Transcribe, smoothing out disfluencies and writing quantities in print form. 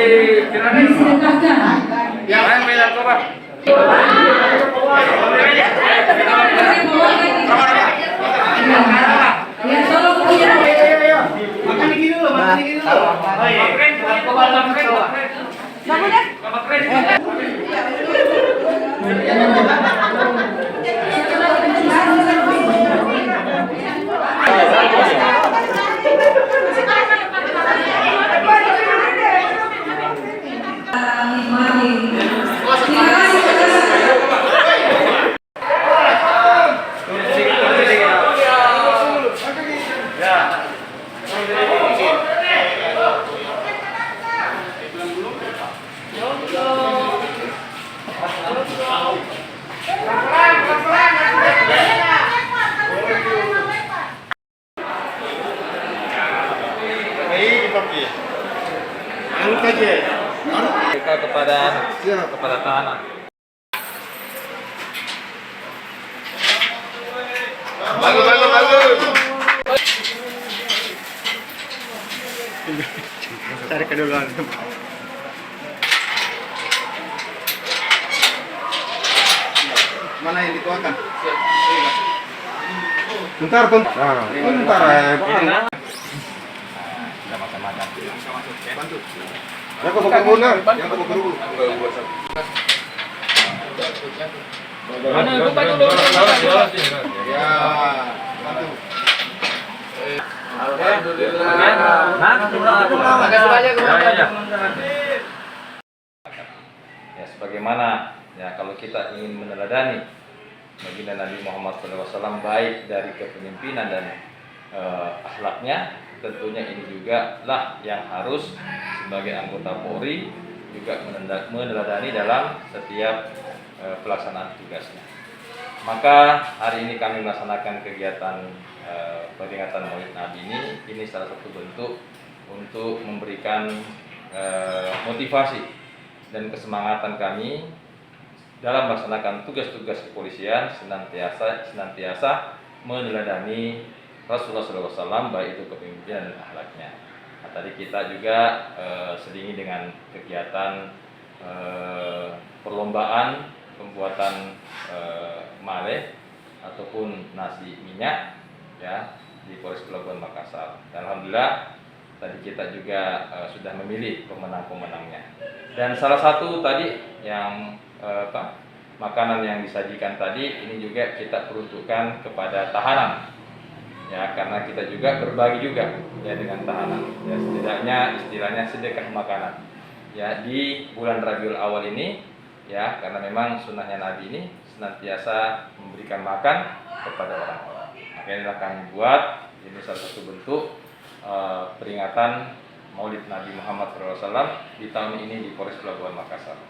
Disedekahkan. Yang beda coba. Ya, tolong punya. Makan ini dulu. Oh iya. Bangun ya. Mereka kepada tahanan. Bagus. Cari keduluan. Mana yang dituakan? Bentar. Bentar. Kita makan-makan. Bantu. Yang kau buka dulu. Mana lupa dulu. Ya, bantu. Alhamdulillah. Ya, sebagaimana ya kalau kita ingin meneladani baginda Nabi Muhammad SAW baik dari kepemimpinan dan akhlaknya, tentunya ini juga lah yang harus sebagai anggota Polri juga meneladani dalam setiap pelaksanaan tugasnya. Maka hari ini kami melaksanakan kegiatan peringatan Maulid Nabi ini salah satu bentuk untuk memberikan motivasi dan kesemangatan kami dalam melaksanakan tugas-tugas kepolisian senantiasa meneladani Rasulullah SAW baik itu kepemimpinan dan akhlaknya. Nah, tadi kita juga selingi dengan kegiatan perlombaan pembuatan maleh ataupun nasi minyak ya di Polres Pelabuhan Makassar. Dan alhamdulillah tadi kita juga sudah memilih pemenang-pemenangnya. Dan salah satu tadi yang makanan yang disajikan tadi ini juga kita peruntukkan kepada tahanan. Ya, karena kita juga berbagi juga ya dengan tahanan. Ya, setidaknya istilahnya sedekah makanan. Ya, di bulan Rabiul Awal ini ya, karena memang sunnahnya Nabi ini senantiasa memberikan makan kepada orang-orang. Maka inilah kami buat, ini salah satu bentuk peringatan Maulid Nabi Muhammad SAW di tahun ini di Polres Pelabuhan Makassar.